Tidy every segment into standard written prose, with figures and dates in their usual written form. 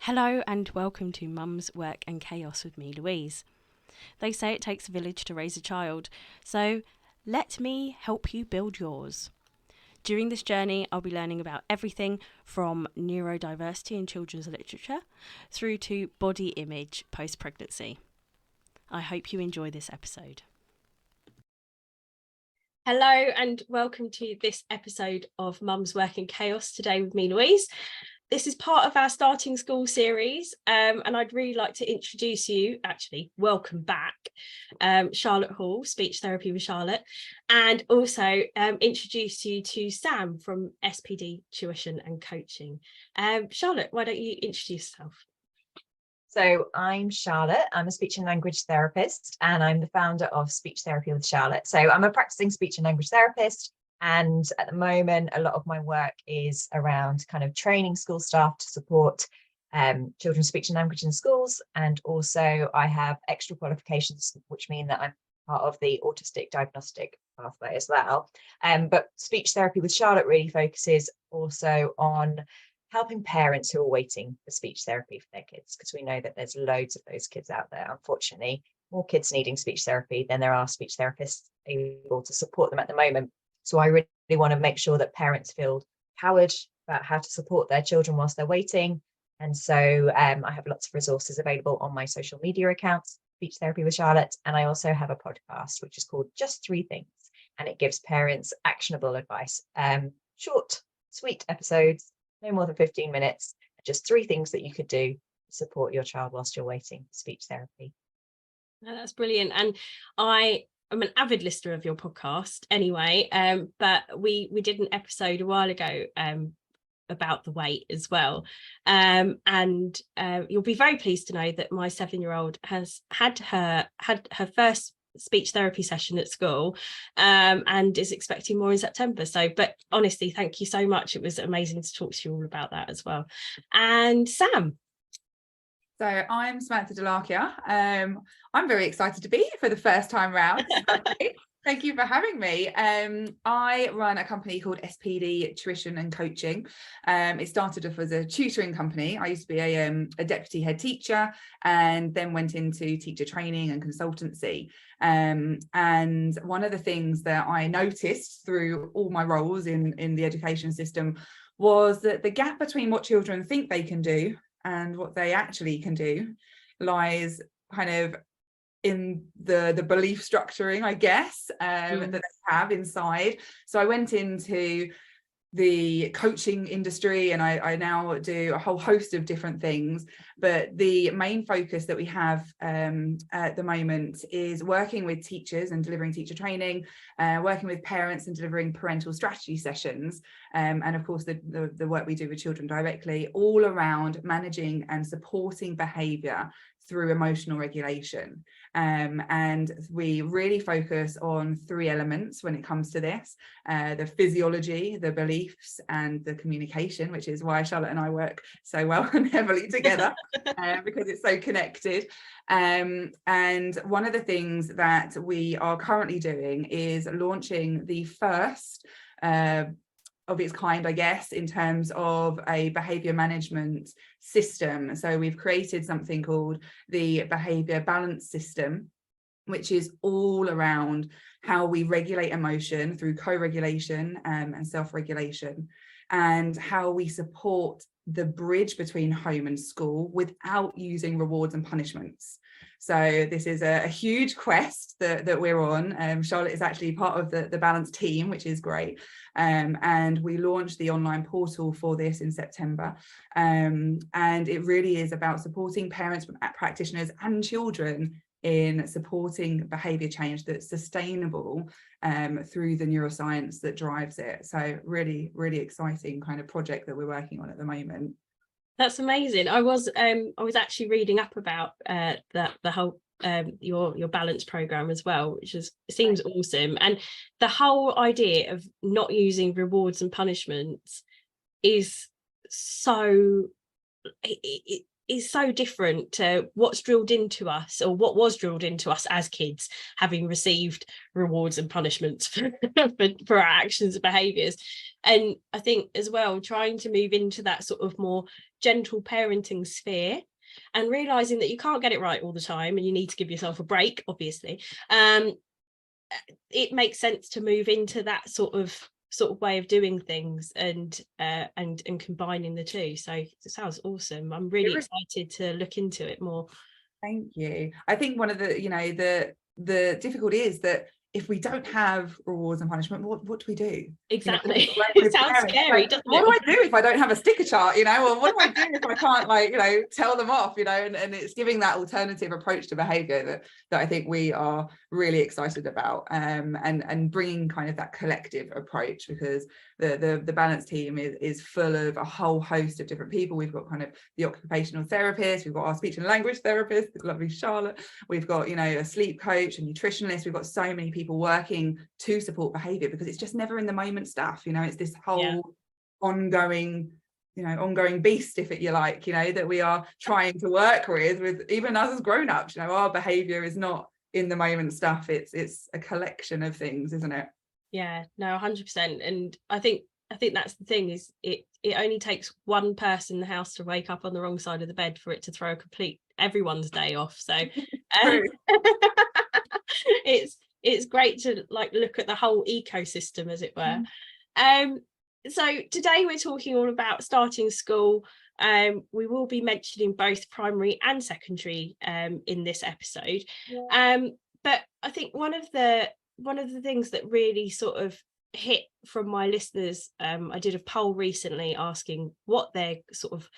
Hello and welcome to Mum's Work and Chaos with me, Louise. They say it takes a village to raise a child, so let me help you build yours. During this journey, I'll be learning about everything from neurodiversity in children's literature through to body image post-pregnancy. I hope you enjoy this episode. Hello and welcome to this episode of Mum's Work and Chaos, today with me, Louise. This is part of our Starting School series, and I'd really like to introduce you, welcome back, Charlotte Hall, Speech Therapy with Charlotte, and also introduce you to Sam from SPD Tuition and Coaching. Charlotte, why don't you introduce yourself? So I'm Charlotte, I'm a speech and language therapist, and I'm the founder of Speech Therapy with Charlotte. So I'm a practicing speech and language therapist. And at the moment, a lot of my work is around kind of training school staff to support children's speech and language in schools. And also I have extra qualifications, which mean that I'm part of the autistic diagnostic pathway as well. But Speech Therapy with Charlotte really focuses also on helping parents who are waiting for speech therapy for their kids, because we know that there's loads of those kids out there, unfortunately, more kids needing speech therapy than there are speech therapists able to support them at the moment. So I really want to make sure that parents feel empowered about how to support their children whilst they're waiting. And so I have lots of resources available on my social media accounts, Speech Therapy with Charlotte. And I also have a podcast, which is called Just Three Things. And it gives parents actionable advice, short, sweet episodes, no more than 15 minutes, just 3 things that you could do to support your child whilst you're waiting for speech therapy. Oh, that's brilliant. And I'm an avid listener of your podcast anyway, but we did an episode a while ago about the wait as well, and you'll be very pleased to know that my 7-year-old has had her first speech therapy session at school, and is expecting more in September. So, but honestly, thank you so much. It was amazing to talk to you all about that as well. And Sam. So I'm Samantha Dholakia. I'm very excited to be here for the first time round. Thank you for having me. I run a company called SPD Tuition and Coaching. It started off as a tutoring company. I used to be a deputy head teacher and then went into teacher training and consultancy. And one of the things that I noticed through all my roles in the education system was that the gap between what children think they can do and what they actually can do lies kind of in the belief structuring, I guess, that they have inside. So I went into the coaching industry and I now do a whole host of different things, but the main focus that we have at the moment is working with teachers and delivering teacher training, working with parents and delivering parental strategy sessions, and of course the work we do with children directly, all around managing and supporting behaviour through emotional regulation. And we really focus on 3 elements when it comes to this: the physiology, the beliefs, and the communication, which is why Charlotte and I work so well and heavily together, because it's so connected. And one of the things that we are currently doing is launching the first of its kind, I guess, in terms of a behaviour management system. So we've created something called the Behaviour Balance System, which is all around how we regulate emotion through co-regulation and self-regulation, and how we support the bridge between home and school without using rewards and punishments. So this is a huge quest that we're on. Charlotte is actually part of the Balance team, which is great. And we launched the online portal for this in September. And it really is about supporting parents, practitioners and children in supporting behaviour change that's sustainable through the neuroscience that drives it. So really, really exciting kind of project that we're working on at the moment. That's amazing. I was actually reading up about the whole your balance program as well, which seems awesome. And the whole idea of not using rewards and punishments is so is so different to what's drilled into us, or what was drilled into us as kids, having received rewards and punishments for our actions and behaviours. And I think as well, trying to move into that sort of more gentle parenting sphere, and realising that you can't get it right all the time and you need to give yourself a break, obviously. It makes sense to move into that sort of way of doing things, and combining the two. So it sounds awesome. I'm really excited to look into it more. Thank you. I think one of the, you know, the difficulty is that if we don't have rewards and punishment, what do we do? Exactly. You know, it sounds scary, like, doesn't what it? do I do if I don't have a sticker chart, you know, or what do I do if I can't, like, you know, tell them off, you know, and it's giving that alternative approach to behavior that I think we are really excited about, and bringing kind of that collective approach, because the balance team is full of a whole host of different people. We've got kind of the occupational therapist, we've got our speech and language therapist, the lovely Charlotte, we've got, you know, a sleep coach, a nutritionist. We've got so many people working to support behavior, because it's just never in the moment stuff, you know. It's this whole ongoing beast, if you like, you know, that we are trying to work with even us as grown-ups. You know, our behavior is not in the moment stuff, it's a collection of things, isn't it? Yeah, no, 100%. And I think that's the thing, is it only takes one person in the house to wake up on the wrong side of the bed for it to throw everyone's day off. So it's great to like look at the whole ecosystem, as it were. So today we're talking all about starting school. We will be mentioning both primary and secondary in this episode. But I think one of the things that really sort of hit from my listeners, I did a poll recently asking what their sort of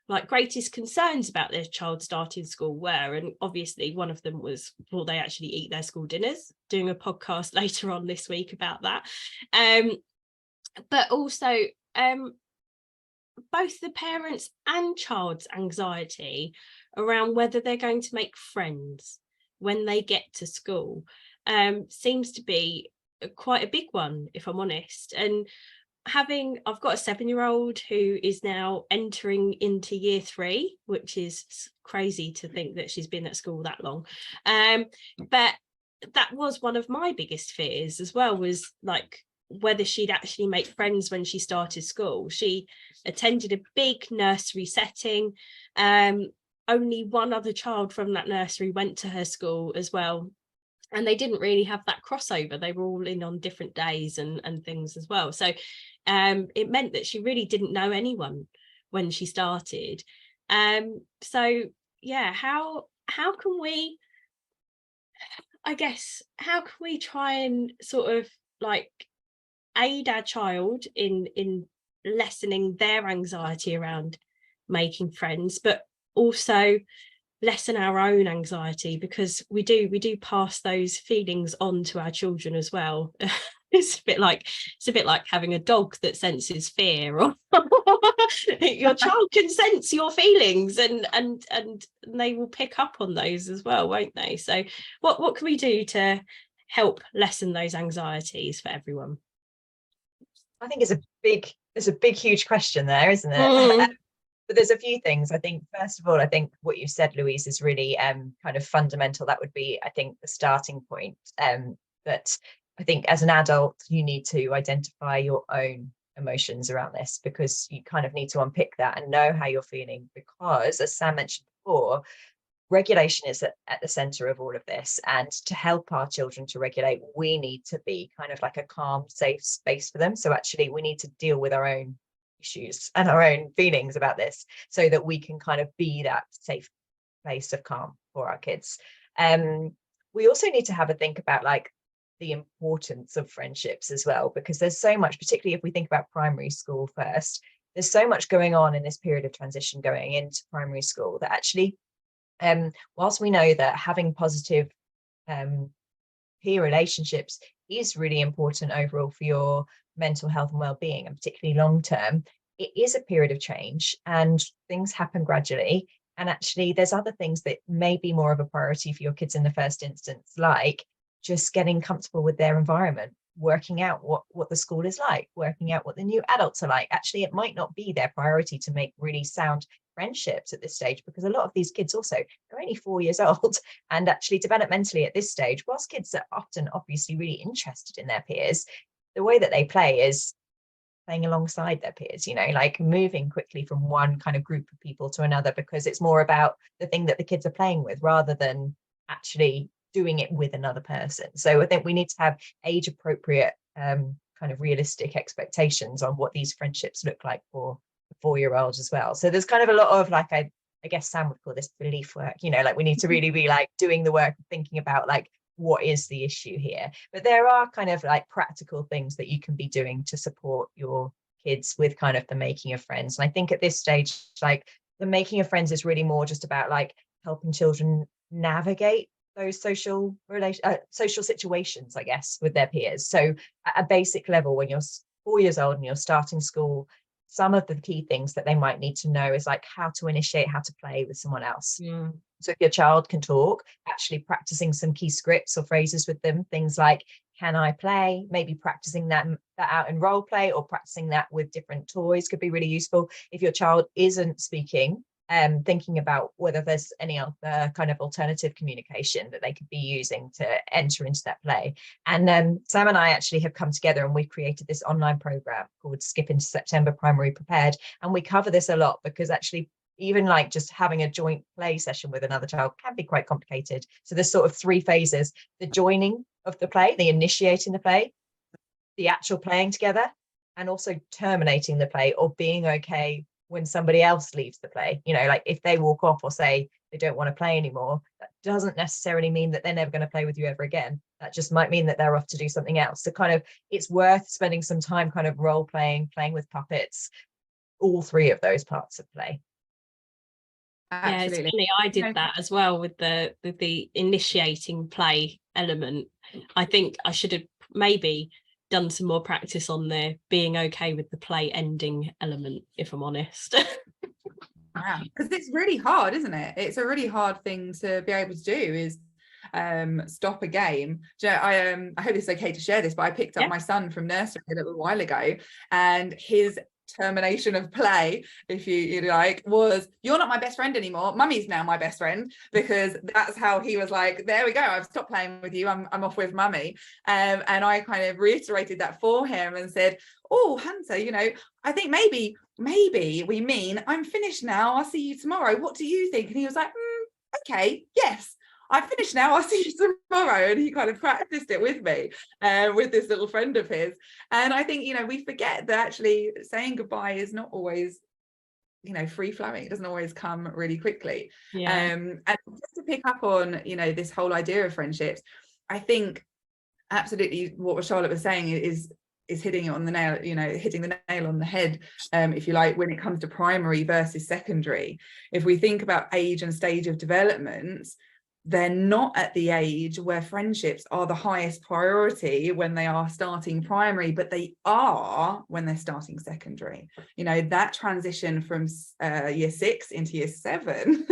like greatest concerns about their child starting school were, and obviously one of them was, will they actually eat their school dinners? Doing a podcast later on this week about that. But also both the parents and child's anxiety around whether they're going to make friends when they get to school seems to be quite a big one, if I'm honest. And I've got a 7-year-old who is now entering into year 3, which is crazy to think that she's been at school that long. But that was one of my biggest fears as well, was like whether she'd actually make friends when she started school. She attended a big nursery setting. Only one other child from that nursery went to her school as well. And they didn't really have that crossover. They were all in on different days and things as well. So it meant that she really didn't know anyone when she started. So yeah, how can we, I guess, how can we try and sort of like aid our child in lessening their anxiety around making friends, but also lessen our own anxiety, because we do pass those feelings on to our children as well. It's a bit like having a dog that senses fear, or your child can sense your feelings, and they will pick up on those as well, won't they? So what can we do to help lessen those anxieties for everyone? I think it's a big huge question there, isn't it? But there's a few things. I think, first of all, I think what you said, Louise, is really kind of fundamental. That would be, I think, the starting point. But I think as an adult, you need to identify your own emotions around this, because you kind of need to unpick that and know how you're feeling. Because, as Sam mentioned before, regulation is at the center of all of this. And to help our children to regulate, we need to be kind of like a calm, safe space for them. So actually, we need to deal with our own issues and our own feelings about this, so that we can kind of be that safe place of calm for our kids. We also need to have a think about like the importance of friendships as well, because there's so much, particularly if we think about primary school first, there's so much going on in this period of transition going into primary school, that actually whilst we know that having positive peer relationships is really important overall for your mental health and well-being, and particularly long term, it is a period of change and things happen gradually. And actually there's other things that may be more of a priority for your kids in the first instance, like just getting comfortable with their environment, working out what the school is like, working out what the new adults are like. Actually, it might not be their priority to make really sound friendships at this stage, because a lot of these kids also are only 4 years old, and actually developmentally at this stage, whilst kids are often obviously really interested in their peers, the way that they play is playing alongside their peers, like moving quickly from one kind of group of people to another, because it's more about the thing that the kids are playing with rather than actually doing it with another person. So I think we need to have age appropriate kind of realistic expectations on what these friendships look like for a 4-year-old as well. So there's kind of a lot of, like, I guess Sam would call this belief work, like we need to really be like doing the work of thinking about like, what is the issue here? But there are kind of like practical things that you can be doing to support your kids with kind of the making of friends. And I think at this stage, like, the making of friends is really more just about like helping children navigate those social situations, I guess, with their peers. So at a basic level, when you're 4 years old and you're starting school, some of the key things that they might need to know is like how to initiate, how to play with someone else. So if your child can talk, actually practicing some key scripts or phrases with them, things like, can I play? Maybe practicing that out in role play, or practicing that with different toys could be really useful. If your child isn't speaking, thinking about whether there's any other kind of alternative communication that they could be using to enter into that play. And Sam and I actually have come together and we've created this online program called Skip into September Primary Prepared. And we cover this a lot because actually even like just having a joint play session with another child can be quite complicated. So there's sort of 3 phases: the joining of the play, the initiating the play, the actual playing together, and also terminating the play or being okay when somebody else leaves the play. Like if they walk off or say they don't want to play anymore, that doesn't necessarily mean that they're never going to play with you ever again. That just might mean that they're off to do something else. So kind of it's worth spending some time kind of role playing with puppets, all 3 of those parts of play. Absolutely. Yeah, it's funny. I did that as well with the initiating play element. I think I should have maybe done some more practice on the being okay with the play ending element, if I'm honest. Because it's really hard, isn't it? It's a really hard thing to be able to do, is stop a game. I hope it's okay to share this, but I picked up my son from nursery a little while ago, and his termination of play, if you like, was, you're not my best friend anymore, mummy's now my best friend, because that's how he was like, there we go, I've stopped playing with you, I'm off with mummy. And I kind of reiterated that for him and said, oh Hunter, I think maybe we mean I'm finished now, I'll see you tomorrow, what do you think? And he was like, okay, yes, I'm finished now, I'll see you tomorrow. And he kind of practiced it with me, with this little friend of his. And I think, we forget that actually saying goodbye is not always, free flowing. It doesn't always come really quickly. And just to pick up on, this whole idea of friendships, I think absolutely what Charlotte was saying is hitting it on the nail, hitting the nail on the head, if you like, when it comes to primary versus secondary. If we think about age and stage of development, they're not at the age where friendships are the highest priority when they are starting primary, but they are when they're starting secondary. That transition from year 6 into year 7,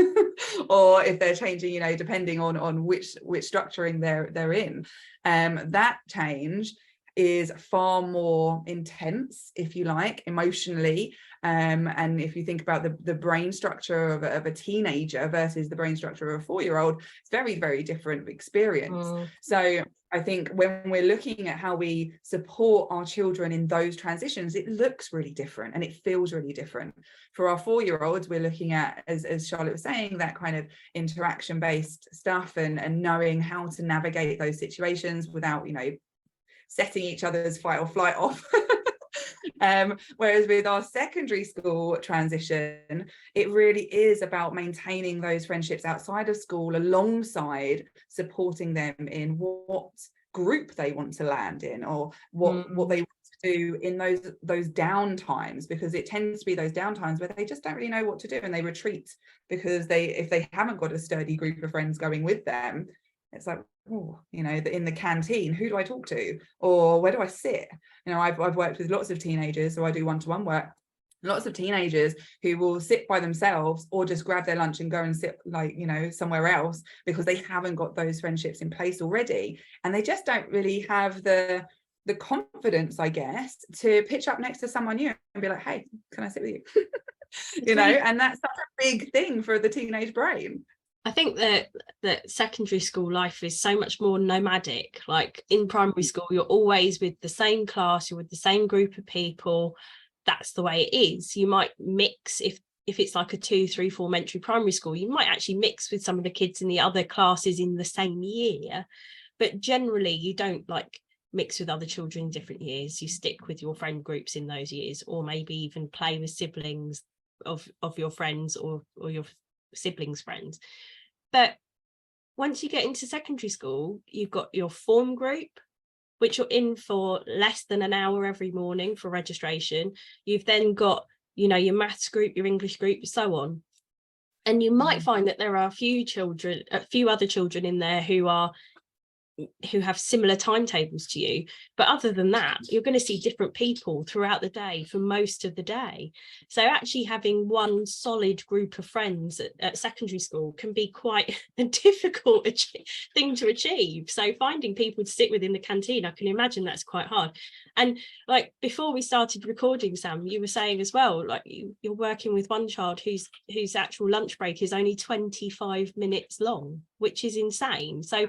or if they're changing, depending on which structuring they're in, that change is far more intense, if you like, emotionally. And if you think about the brain structure of a teenager versus the brain structure of a 4-year-old, it's very, very different experience. So I think when we're looking at how we support our children in those transitions, it looks really different and it feels really different. For our 4-year-olds, we're looking at, as Charlotte was saying, that kind of interaction-based stuff and knowing how to navigate those situations without, setting each other's fight or flight off. Whereas with our secondary school transition, it really is about maintaining those friendships outside of school alongside supporting them in what group they want to land in, or what they want to do in those down times, because it tends to be those down times where they just don't really know what to do and they retreat, because if they haven't got a sturdy group of friends going with them, it's like, in the canteen, who do I talk to, or where do I sit? I've worked with lots of teenagers, so I do one-to-one work. Lots of teenagers who will sit by themselves or just grab their lunch and go and sit somewhere else, because they haven't got those friendships in place already, and they just don't really have the confidence, I guess, to pitch up next to someone new and be like, hey, can I sit with you? you know, and that's such a big thing for the teenage brain. I think that secondary school life is so much more nomadic. Like in primary school, you're always with the same class, you're with the same group of people. That's the way it is. You might mix if it's like a 2, 3, 4 elementary primary school, you might actually mix with some of the kids in the other classes in the same year. But generally, you don't like mix with other children in different years. You stick with your friend groups in those years, or maybe even play with siblings of your friends or your siblings' friends. But once you get into secondary school, you've got your form group, which you're in for less than an hour every morning for registration. You've then got, you know, your maths group, your English group, so on. And you might find that there are a few other children in there who have similar timetables to you, but other than that, you're going to see different people throughout the day for most of the day. So actually having one solid group of friends at secondary school can be quite a difficult thing to achieve. So finding people to sit with in the canteen, I can imagine that's quite hard. And like before we started recording, Sam, you were saying as well, like you're working with one child whose actual lunch break is only 25 minutes long, which is insane. So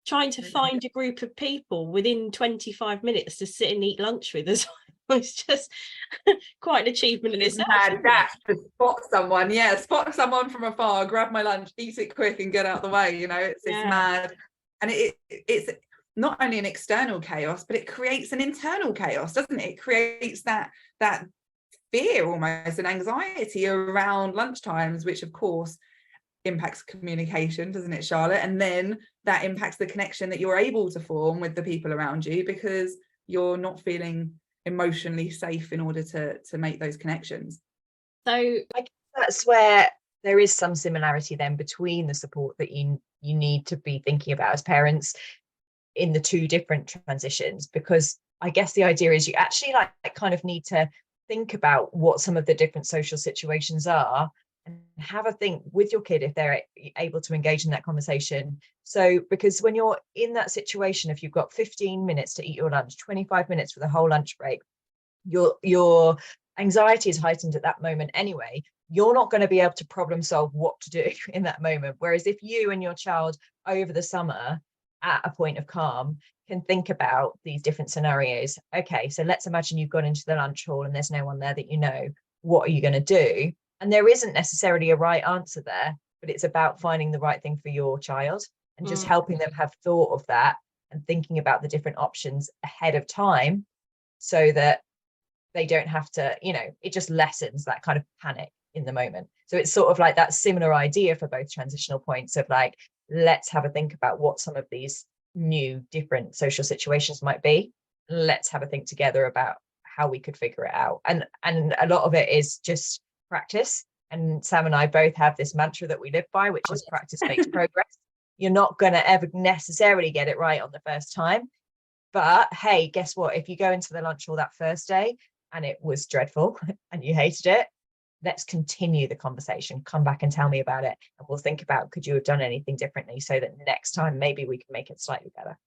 trying to find a group of people within 25 minutes to sit and eat lunch with us was just quite an achievement in itself. To spot someone from afar, grab my lunch, eat it quick and get out the way, you know, it's mad. And it's not only an external chaos, but it creates an internal chaos, doesn't it? It creates that fear almost, and anxiety around lunchtimes, which of course impacts communication, doesn't it, Charlotte? And then that impacts the connection that you're able to form with the people around you, because you're not feeling emotionally safe in order to make those connections. So I guess that's where there is some similarity then between the support that you need to be thinking about as parents in the two different transitions, because I guess the idea is you actually like kind of need to think about what some of the different social situations are and have a think with your kid if they're able to engage in that conversation. So because when you're in that situation, if you've got 15 minutes to eat your lunch, 25 minutes for the whole lunch break, your anxiety is heightened at that moment anyway. You're not going to be able to problem solve what to do in that moment. Whereas if you and your child over the summer at a point of calm can think about these different scenarios. Okay, so let's imagine you've gone into the lunch hall and there's no one there that you know. What are you going to do? And there isn't necessarily a right answer there, but it's about finding the right thing for your child and just helping them have thought of that and thinking about the different options ahead of time so that they don't have to, you know, it just lessens that kind of panic in the moment. So it's sort of like that similar idea for both transitional points of like, let's have a think about what some of these new different social situations might be. Let's have a think together about how we could figure it out. And a lot of it is just practice. And Sam and I both have this mantra that we live by, which is practice makes progress. You're not going to ever necessarily get it right on the first time. But hey, guess what? If you go into the lunch hall that first day and it was dreadful and you hated it, let's continue the conversation. Come back and tell me about it. And we'll think about, could you have done anything differently so that next time maybe we can make it slightly better.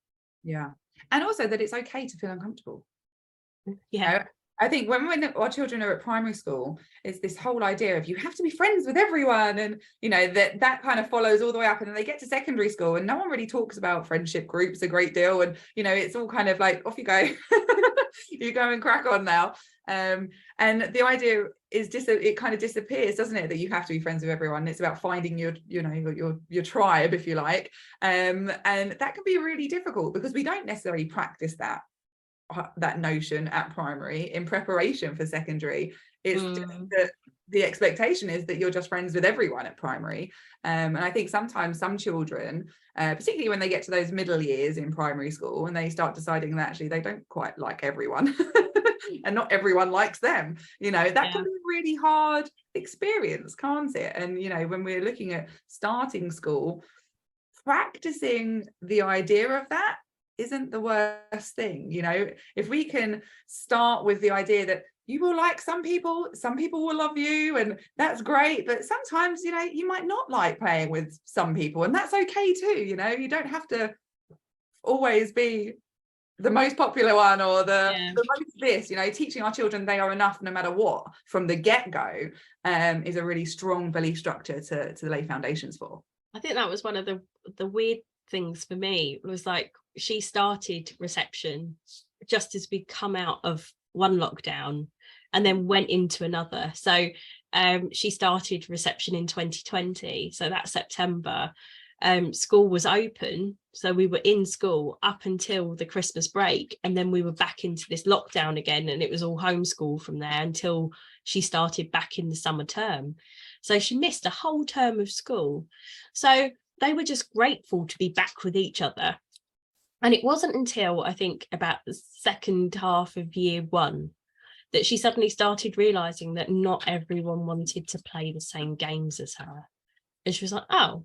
Yeah. And also that it's okay to feel uncomfortable. Yeah. You know, I think when our children are at primary school, it's this whole idea of you have to be friends with everyone, and you know that kind of follows all the way up, and then they get to secondary school and no one really talks about friendship groups a great deal, and you know it's all kind of like off you go. You go and crack on now. And the idea is it kind of disappears, doesn't it, that you have to be friends with everyone. It's about finding your tribe, if you like, and that can be really difficult because we don't necessarily practice that notion at primary in preparation for secondary. It's just that the expectation is that you're just friends with everyone at primary, and I think sometimes some children, particularly when they get to those middle years in primary school and they start deciding that actually they don't quite like everyone and not everyone likes them, you know, that can be a really hard experience, can't it? And you know, when we're looking at starting school, practicing the idea of that isn't the worst thing. You know, if we can start with the idea that you will like some people will love you, and that's great, but sometimes, you know, you might not like playing with some people, and that's okay too. You know, you don't have to always be the most popular one, or the most this, teaching our children they are enough no matter what from the get-go is a really strong belief structure to lay foundations for. I think that was one of the weird things for me, was like, she started reception just as we come out of one lockdown and then went into another. So she started reception in 2020, so that September. School was open, so we were in school up until the Christmas break, and then we were back into this lockdown again, and it was all homeschool from there until she started back in the summer term. So she missed a whole term of school. So they were just grateful to be back with each other. And it wasn't until, I think, about the second half of year one that she suddenly started realizing that not everyone wanted to play the same games as her. And she was like, oh,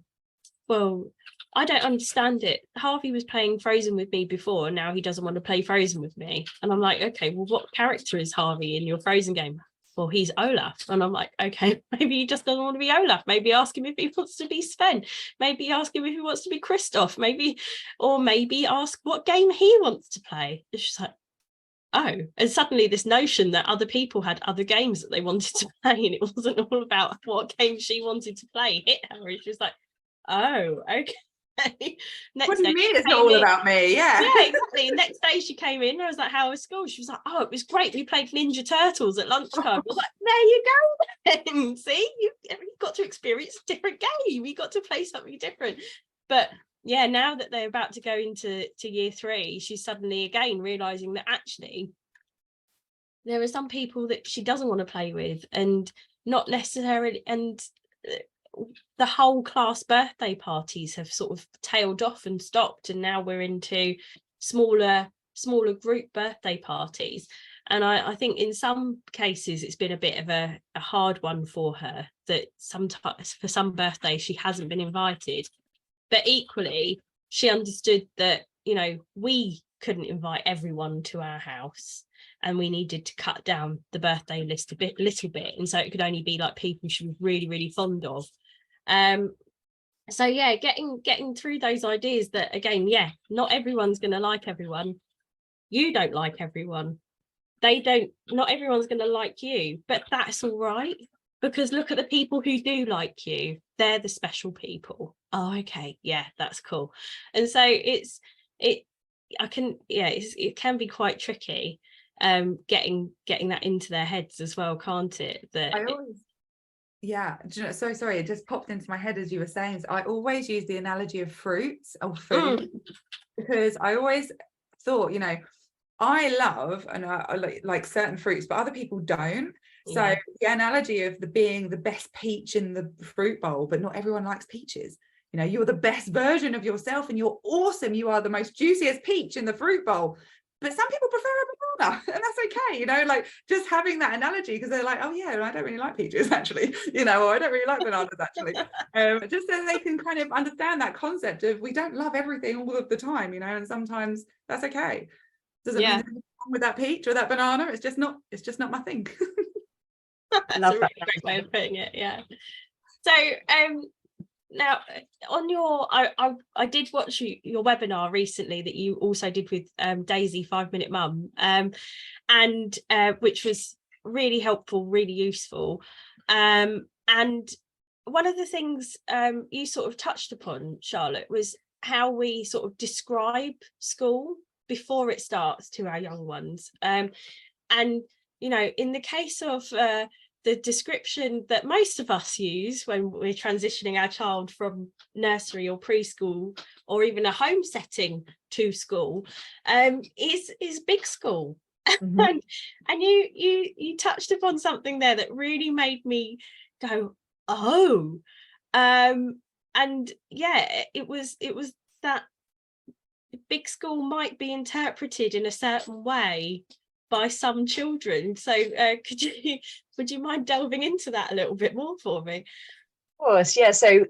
well, I don't understand it. Harvey was playing Frozen with me before, and now he doesn't want to play Frozen with me. And I'm like, okay, well, what character is Harvey in your Frozen game? Well, he's Olaf. And I'm like, okay, maybe he just doesn't want to be Olaf. Maybe ask him if he wants to be Sven. Maybe ask him if he wants to be Kristoff. Maybe ask what game he wants to play. It's just like, oh. And suddenly this notion that other people had other games that they wanted to play, and it wasn't all about what game she wanted to play, hit her. It's just like, oh, okay. What do you mean it's not all about me? Yeah, exactly. Next day she came in, I was like, how was school? She was like, oh, it was great, we played Ninja Turtles at lunchtime. I was like, there you go then. See, you've got to experience a different game, you got to play something different. But yeah, now that they're about to go into year 3, she's suddenly again realizing that actually there are some people that she doesn't want to play with, and not necessarily, and the whole class birthday parties have sort of tailed off and stopped, and now we're into smaller group birthday parties. And I think in some cases it's been a bit of a hard one for her, that sometimes for some birthdays she hasn't been invited, but equally she understood that, we couldn't invite everyone to our house, and we needed to cut down the birthday list a little bit, and so it could only be like people she was really, really fond of. So yeah, getting through those ideas that, again, not everyone's going to like everyone. You don't like everyone. Not everyone's going to like you, but that's all right, because look at the people who do like you. They're the special people. Oh, okay, yeah, that's cool. And so it can be quite tricky, getting that into their heads as well, can't it? Yeah, so sorry, it just popped into my head as you were saying. So I always use the analogy of fruits or food, because I always thought, I love and I like certain fruits, but other people don't. So the analogy of being the best peach in the fruit bowl, but not everyone likes peaches. You're the best version of yourself and you're awesome. You are the most juiciest peach in the fruit bowl. But some people prefer a banana, and that's okay, like just having that analogy, because they're like, oh yeah, I don't really like peaches actually, or I don't really like bananas actually, just so they can kind of understand that concept of we don't love everything all of the time, and sometimes that's okay. Doesn't mean there's anything wrong with that peach or that banana. It's just not my thing. That's a really great way of putting it. Yeah. So now on your I did watch your webinar recently that you also did with Daisy 5-Minute Mum, and which was really helpful, really useful, and one of the things you sort of touched upon, Charlotte, was how we sort of describe school before it starts to our young ones, and in the case of the description that most of us use when we're transitioning our child from nursery or preschool or even a home setting to school, is big school. Mm-hmm. and you touched upon something there that really made me go, oh, and yeah, it was that big school might be interpreted in a certain way by some children. So would you mind delving into that a little bit more for me? Of course, yeah. So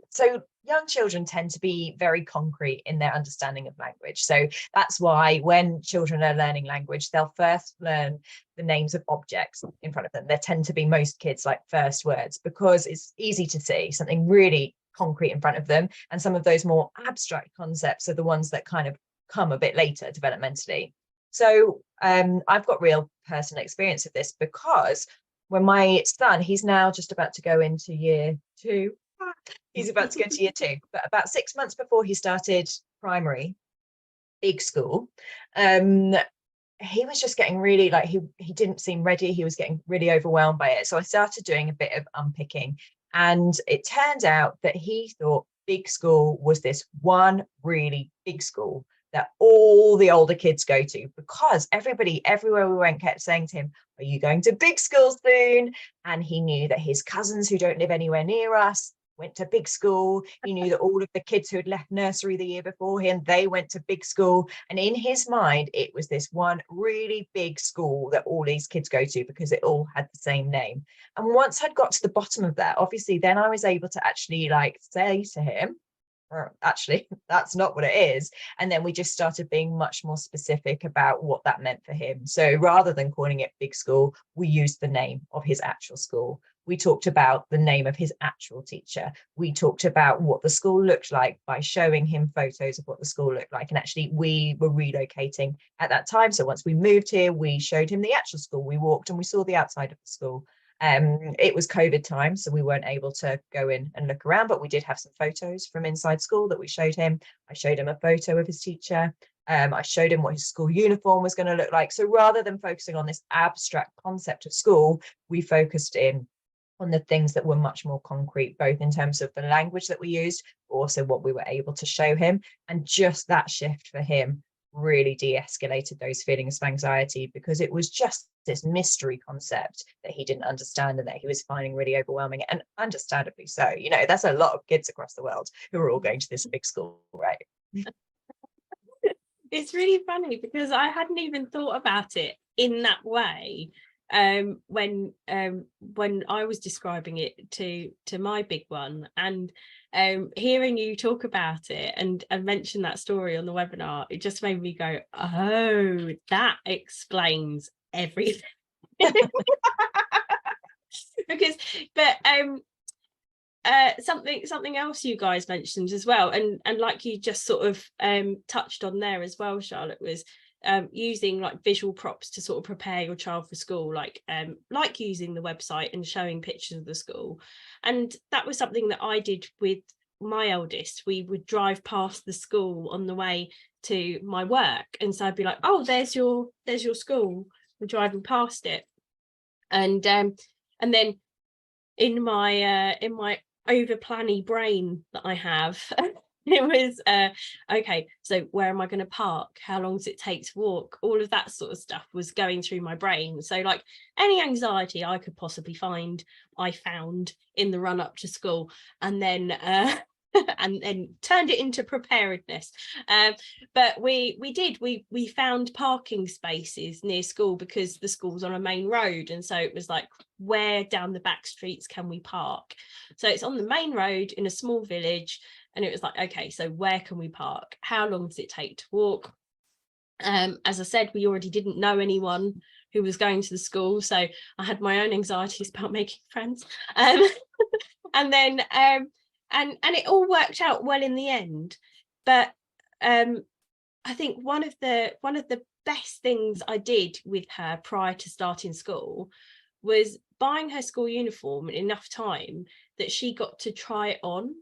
young children tend to be very concrete in their understanding of language. So that's why when children are learning language, they'll first learn the names of objects in front of them. There tend to be, most kids, like first words, because it's easy to see something really concrete in front of them. And some of those more abstract concepts are the ones that kind of come a bit later developmentally. So I've got real personal experience of this, because when my son, he's now just about to go into year 2. He's about to go into year 2, but about 6 months before he started primary, big school, he was just getting really, like, he didn't seem ready. He was getting really overwhelmed by it. So I started doing a bit of unpicking, and it turned out that he thought big school was this one really big school that all the older kids go to, because everybody everywhere we went kept saying to him, are you going to big school soon? And he knew that his cousins who don't live anywhere near us went to big school. He knew that all of the kids who had left nursery the year before him, they went to big school. And in his mind, it was this one really big school that all these kids go to, because it all had the same name. And once I'd got to the bottom of that, obviously, then I was able to actually, like, say to him, actually, that's not what it is. And then we just started being much more specific about what that meant for him. So rather than calling it big school, we used the name of his actual school. We talked about the name of his actual teacher. We talked about what the school looked like by showing him photos of what the school looked like. And actually, we were relocating at that time. So once we moved here, we showed him the actual school. We walked and we saw the outside of the school. It was COVID time, so we weren't able to go in and look around, but we did have some photos from inside school that we showed him. I showed him a photo of his teacher. I showed him what his school uniform was going to look like. So rather than focusing on this abstract concept of school, we focused in on the things that were much more concrete, both in terms of the language that we used, but also what we were able to show him. And just that shift for him really de-escalated those feelings of anxiety, because it was just this mystery concept that he didn't understand and that he was finding really overwhelming, and understandably so. You know, there's a lot of kids across the world who are all going to this big school, right? It's really funny because I hadn't even thought about it in that way when I was describing it to my big one, and hearing you talk about it and mention that story on the webinar, it just made me go, oh, that explains everything. Because something else you guys mentioned as well, and like you just sort of touched on there as well, Charlotte, was using like visual props to sort of prepare your child for school, like using the website and showing pictures of the school. And that was something that I did with my eldest. We would drive past the school on the way to my work, and so I'd be like, oh, there's your school, we're driving past it. And then in my over planny brain that I have, it was okay, so where am I going to park, how long does it take to walk, all of that sort of stuff was going through my brain. So like any anxiety I could possibly find, I found in the run up to school, and then and then turned it into preparedness. But we found parking spaces near school, because the school's on a main road, and so it was like, where down the back streets can we park? So it's on the main road in a small village, and it was like, okay, so where can we park, how long does it take to walk? As I said, we already didn't know anyone who was going to the school, so I had my own anxieties about making friends. And then and it all worked out well in the end. But I think one of the best things I did with her prior to starting school was buying her school uniform in enough time that she got to try it on,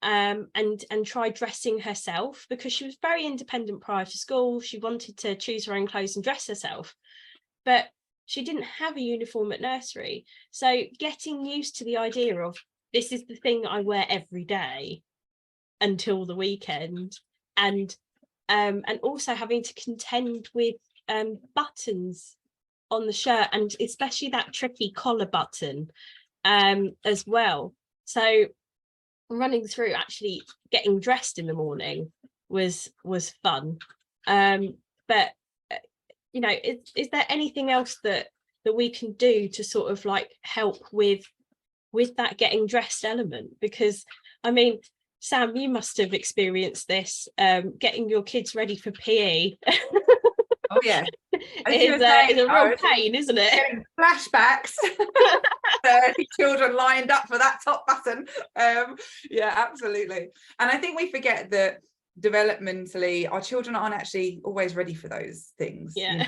and try dressing herself, because she was very independent prior to school. She wanted to choose her own clothes and dress herself, but she didn't have a uniform at nursery. So getting used to the idea of, this is the thing I wear every day until the weekend, and also having to contend with buttons on the shirt, and especially that tricky collar button as well. So running through actually getting dressed in the morning was fun. But you know, is there anything else that we can do to sort of like help with that getting dressed element? Because I mean, Sam, you must have experienced this, getting your kids ready for PE. Oh yeah, It's a real pain, isn't it? Getting flashbacks. Children lined up for that top button. Yeah, absolutely. And I think we forget that developmentally, our children aren't actually always ready for those things. Yeah.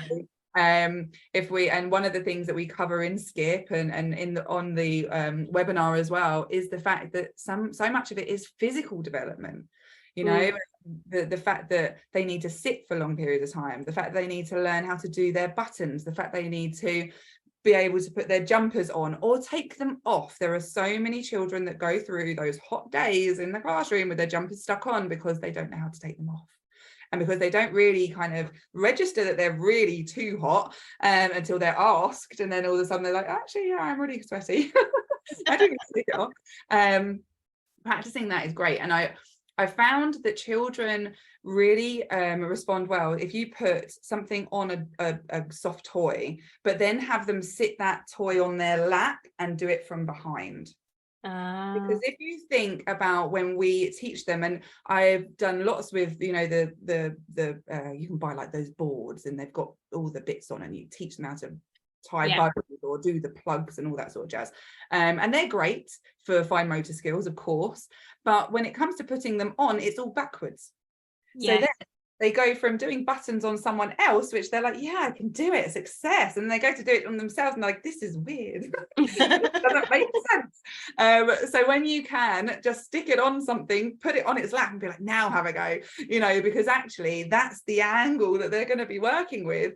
And one of the things that we cover in Skip and on the webinar as well is the fact that so much of it is physical development, the fact that they need to sit for long periods of time, the fact they need to learn how to do their buttons, the fact they need to be able to put their jumpers on or take them off. There are so many children that go through those hot days in the classroom with their jumpers stuck on because they don't know how to take them off. And because they don't really kind of register that they're really too hot until they're asked. And then all of a sudden they're like, actually, yeah, I'm really sweaty. I do need to take it off. Practicing that is great. And I found that children really respond well if you put something on a soft toy, but then have them sit that toy on their lap and do it from behind. Because if you think about when we teach them, and I've done lots with, you can buy like those boards and they've got all the bits on and you teach them how to tie buttons or do the plugs and all that sort of jazz. And they're great for fine motor skills, of course. But when it comes to putting them on, it's all backwards. So then they go from doing buttons on someone else, which they're like, yeah, I can do it, success. And they go to do it on themselves and they're like, this is weird. It doesn't make sense. So when you can just stick it on something, put it on its lap and be like, now have a go, because actually that's the angle that they're going to be working with.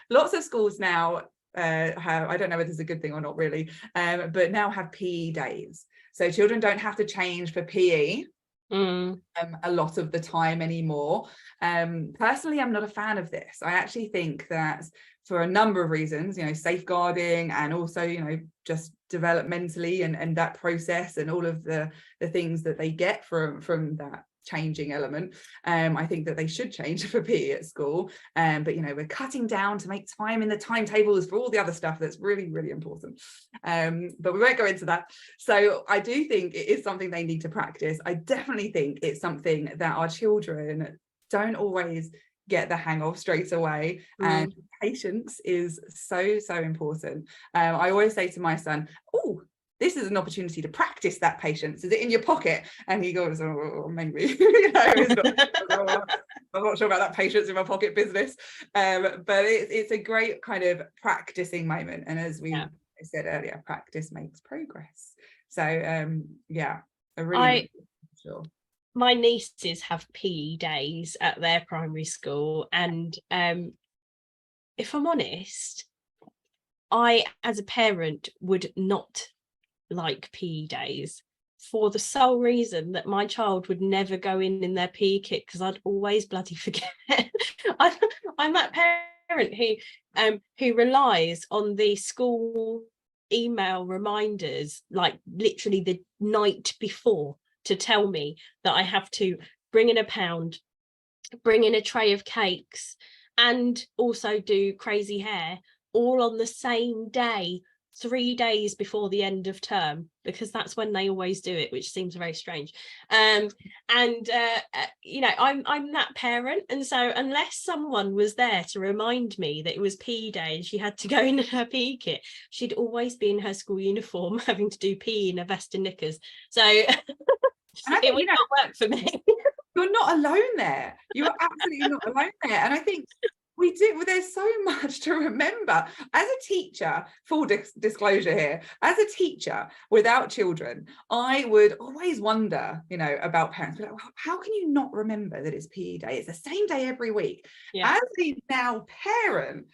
Lots of schools now have, I don't know whether it's a good thing or not really, but now have PE days. So children don't have to change for PE. A lot of the time anymore. Personally, I'm not a fan of this. I actually think that for a number of reasons, safeguarding and also, just developmentally and that process and all of the things that they get from that changing element. I think that they should change for PE at school. But we're cutting down to make time in the timetables for all the other stuff that's really, really important. But we won't go into that. So I do think it is something they need to practice. I definitely think it's something that our children don't always get the hang of straight away. And patience is so, so important. I always say to my son, oh, this is an opportunity to practice that patience. Is it in your pocket? And he goes, oh, maybe. I'm not sure about that patience in my pocket business. But it's a great kind of practicing moment. And as we said earlier, practice makes progress. So I really sure. My nieces have PE days at their primary school, and if I'm honest, I as a parent would not like PE days for the sole reason that my child would never go in their PE kit because I'd always bloody forget. I'm that parent who relies on the school email reminders like literally the night before to tell me that I have to bring in £1, bring in a tray of cakes and also do crazy hair all on the same day, 3 days before the end of term, because that's when they always do it, which seems very strange. I'm that parent, and so unless someone was there to remind me that it was PE day and she had to go in her PE kit, she'd always be in her school uniform having to do PE in a vest and knickers. So it would not work for me. You're not alone there. You are absolutely not alone there. And I think there's so much to remember as a teacher. Full disclosure here, as a teacher without children, I would always wonder, about parents, like, how can you not remember that it's PE day? It's the same day every week. As a now parent,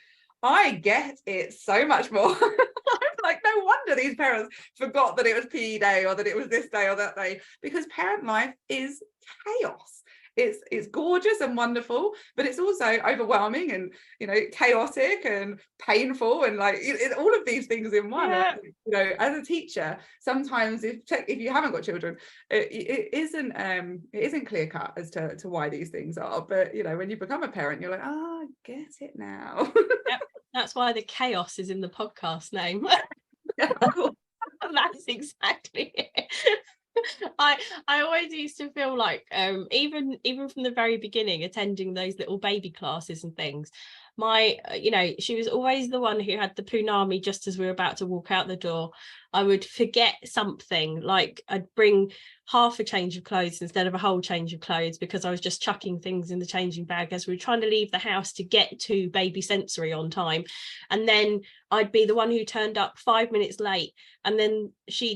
I get it so much more. I'm like, no wonder these parents forgot that it was PE day or that it was this day or that day, because parent life is chaos. It's gorgeous and wonderful, but it's also overwhelming and chaotic and painful and like all of these things in one. As a teacher, sometimes if you haven't got children, it isn't clear cut as to why these things are. But when you become a parent, you're like, I get it now. Yep. That's why the chaos is in the podcast name. That's exactly it. I always used to feel like even from the very beginning, attending those little baby classes and things, my she was always the one who had the punami just as we were about to walk out the door. I would forget something, like I'd bring half a change of clothes instead of a whole change of clothes because I was just chucking things in the changing bag as we were trying to leave the house to get to baby sensory on time. And then I'd be the one who turned up 5 minutes late, and then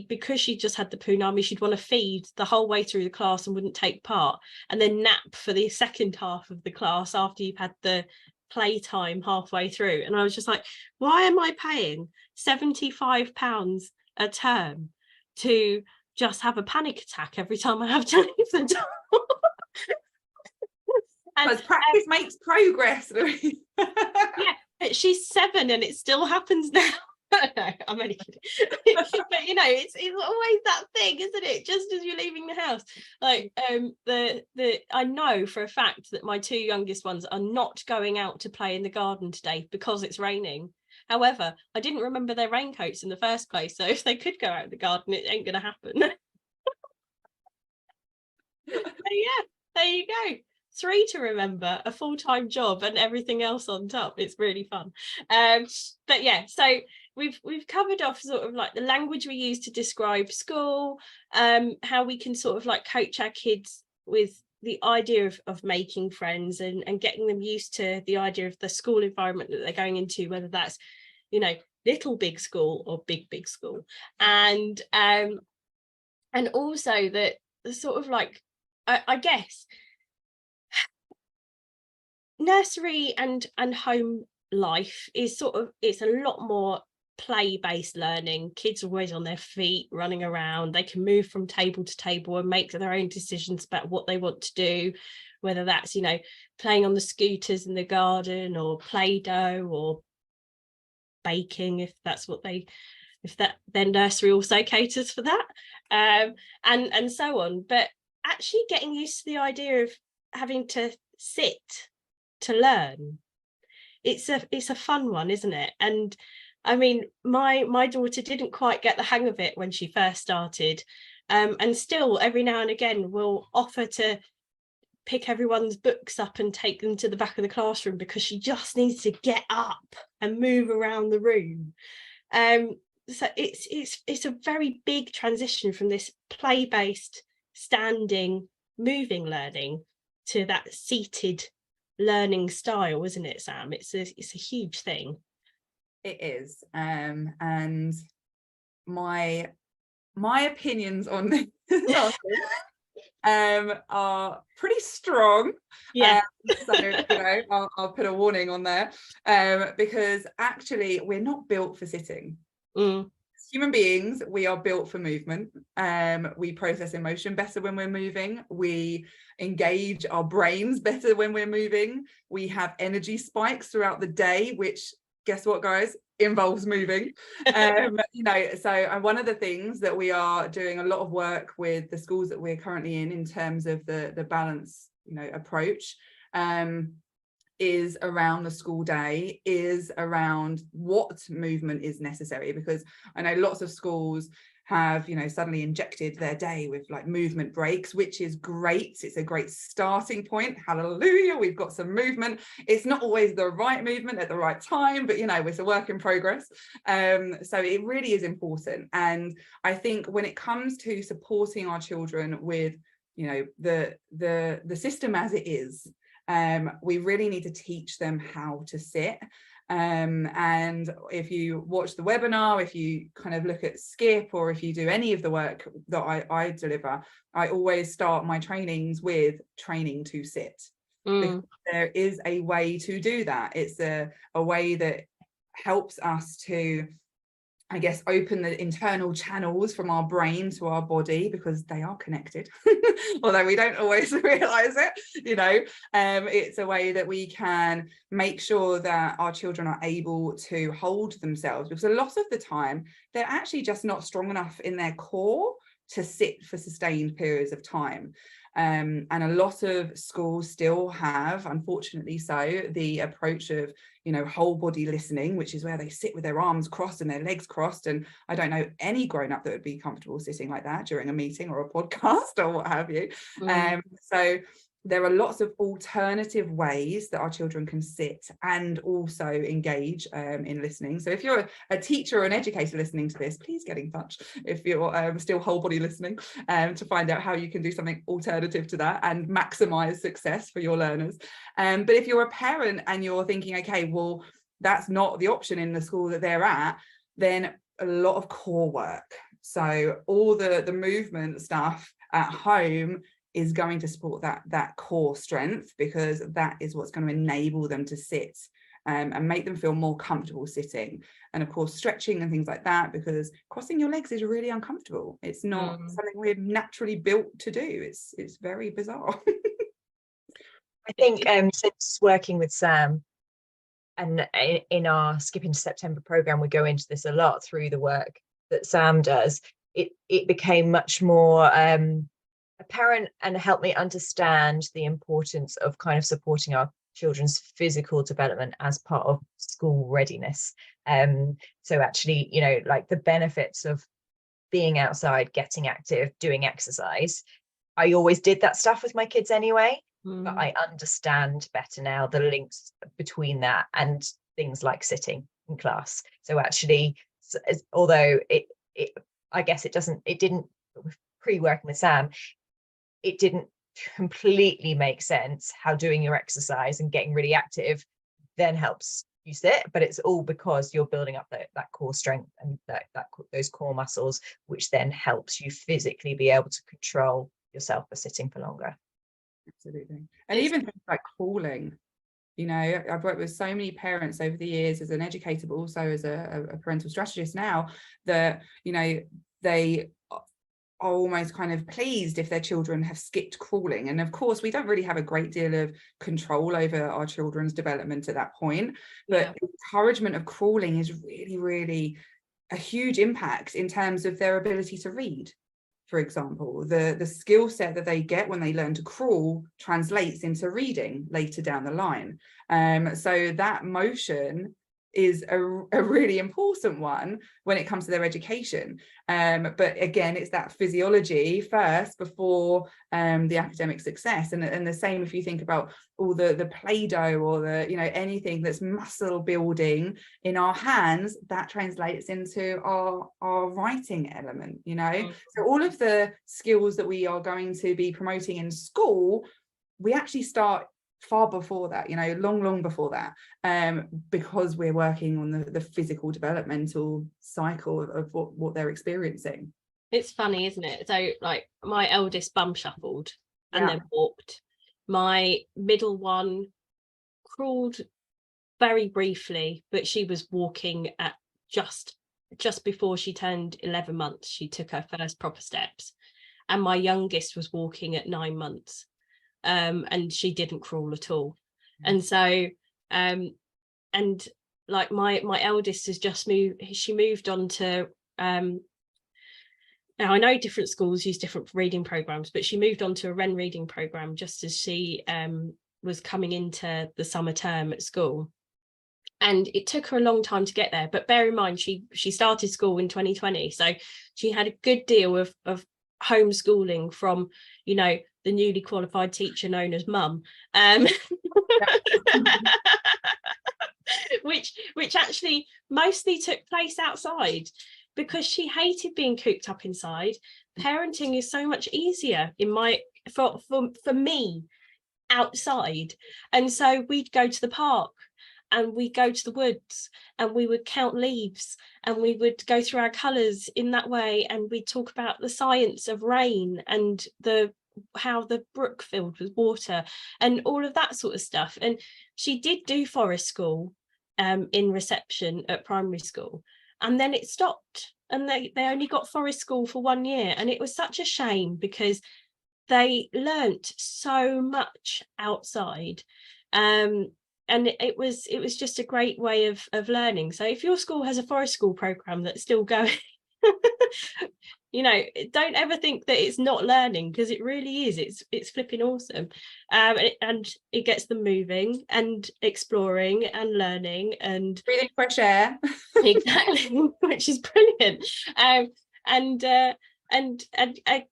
because she just had the punami, she'd want to feed the whole way through the class and wouldn't take part, and then nap for the second half of the class after you've had the playtime halfway through. And I was just like, why am I paying £75 a term to just have a panic attack every time I have to leave the door? Because practice makes progress. Yeah, but she's 7 and it still happens now. No, I'm only kidding. But it's always that thing, isn't it? Just as you're leaving the house, like I know for a fact that my 2 youngest ones are not going out to play in the garden today because it's raining. However, I didn't remember their raincoats in the first place, so if they could go out in the garden, it ain't gonna happen. So yeah, there you go. 3 to remember, a full-time job and everything else on top. It's really fun. But yeah, so we've covered off sort of like the language we use to describe school, how we can sort of like coach our kids with the idea of making friends and getting them used to the idea of the school environment that they're going into, whether that's little big school or big school, and also that the sort of like I guess nursery and home life is it's a lot more play-based learning. Kids are always on their feet, running around. They can move from table to table and make their own decisions about what they want to do, whether that's playing on the scooters in the garden, or Play-Doh, or baking, if their nursery also caters for that, and so on. But actually getting used to the idea of having to sit to learn, it's a fun one, isn't it? And I mean, my daughter didn't quite get the hang of it when she first started, and still every now and again will offer to pick everyone's books up and take them to the back of the classroom because she just needs to get up and move around the room. So it's a very big transition from this play-based, standing, moving learning to that seated learning style, isn't it, Sam? It's a huge thing. It is, and my opinions on this are pretty strong. Yeah. So I'll put a warning on there, because actually we're not built for sitting. As human beings, we are built for movement. We process emotion better when we're moving. We engage our brains better when we're moving. We have energy spikes throughout the day, which, guess what, guys, involves moving. So one of the things that we are doing a lot of work with the schools that we're currently in terms of the balance approach, is around the school day, is around what movement is necessary, because I know lots of schools have suddenly injected their day with like movement breaks, which is great. It's a great starting point. Hallelujah, we've got some movement. It's not always the right movement at the right time, but it's a work in progress. So it really is important. And I think when it comes to supporting our children with the system as it is, we really need to teach them how to sit. And if you watch the webinar, if you kind of look at Skip, or if you do any of the work that I deliver, I always start my trainings with training to sit. Because there is a way to do that. It's a way that helps us to, I guess, open the internal channels from our brain to our body, because they are connected, although we don't always realize it. It's a way that we can make sure that our children are able to hold themselves, because a lot of the time they're actually just not strong enough in their core to sit for sustained periods of time. And a lot of schools still have, unfortunately so, the approach of whole body listening, which is where they sit with their arms crossed and their legs crossed. And I don't know any grown-up that would be comfortable sitting like that during a meeting or a podcast or what have you. So there are lots of alternative ways that our children can sit and also engage in listening. So if you're a teacher or an educator listening to this, please get in touch if you're still whole body listening, to find out how you can do something alternative to that and maximize success for your learners. But if you're a parent and you're thinking, okay, well, that's not the option in the school that they're at, then a lot of core work. So all the movement stuff at home is going to support that core strength, because that is what's going to enable them to sit and make them feel more comfortable sitting. And of course, stretching and things like that, because crossing your legs is really uncomfortable. It's not something we're naturally built to do. It's very bizarre. I think since working with Sam, and in our Skip into September program, we go into this a lot through the work that Sam does. It became much more apparent and helped me understand the importance of kind of supporting our children's physical development as part of school readiness. So actually, you know, like the benefits of being outside, getting active, doing exercise. I always did that stuff with my kids anyway, but I understand better now the links between that and things like sitting in class. So actually, although I guess it didn't pre-working with Sam, it didn't completely make sense how doing your exercise and getting really active then helps you sit, but it's all because you're building up that core strength and those core muscles, which then helps you physically be able to control yourself for sitting for longer. Absolutely. And even things like crawling, you know, I've worked with so many parents over the years as an educator, but also as a parental strategist now, that, you know, they are almost kind of pleased if their children have skipped crawling. And of course, we don't really have a great deal of control over our children's development at that point, but encouragement of crawling is really, really a huge impact in terms of their ability to read. For example, the skill set that they get when they learn to crawl translates into reading later down the line. So that motion is a really important one when it comes to their education. But again, it's that physiology first before the academic success. And the same if you think about all the Play-Doh or the, you know, anything that's muscle building in our hands, that translates into our writing element, you know. So all of the skills that we are going to be promoting in school, we actually start far before that, you know, long before that, because we're working on the physical developmental cycle of what they're experiencing. It's funny, isn't it? So like my eldest bum shuffled and then walked. My middle one crawled very briefly, but she was walking at just before she turned 11 months. She took her first proper steps, and my youngest was walking at 9 months. And she didn't crawl at all. And so and like my eldest has just moved on to now I know different schools use different reading programs, but she moved on to a Ren reading program just as she was coming into the summer term at school, and it took her a long time to get there. But bear in mind, she started school in 2020, so she had a good deal of homeschooling from, you know, the newly qualified teacher known as mum, which actually mostly took place outside, because she hated being cooped up inside. Parenting is so much easier for me outside. And so we'd go to the park and we'd go to the woods and we would count leaves and we would go through our colours in that way, and we'd talk about the science of rain and how the brook filled with water and all of that sort of stuff. And she did do forest school in reception at primary school, and then it stopped, and they only got forest school for 1 year, and it was such a shame because they learnt so much outside. And it was just a great way of learning. So if your school has a forest school program that's still going, you know, don't ever think that it's not learning, because it really is. It's flipping awesome. And it gets them moving and exploring and learning and breathing fresh air. Exactly, which is brilliant. And and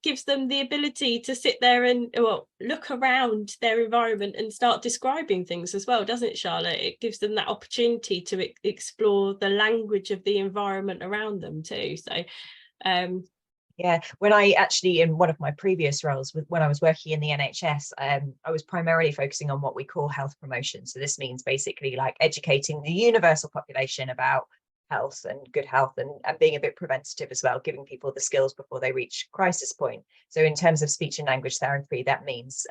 gives them the ability to sit there and look around their environment and start describing things as well, doesn't it, Charlotte? It gives them that opportunity to explore the language of the environment around them too. So yeah, when I actually, in one of my previous roles, when I was working in the NHS, I was primarily focusing on what we call health promotion. So this means basically like educating the universal population about health and good health, and being a bit preventative as well, giving people the skills before they reach crisis point. So in terms of speech and language therapy, that means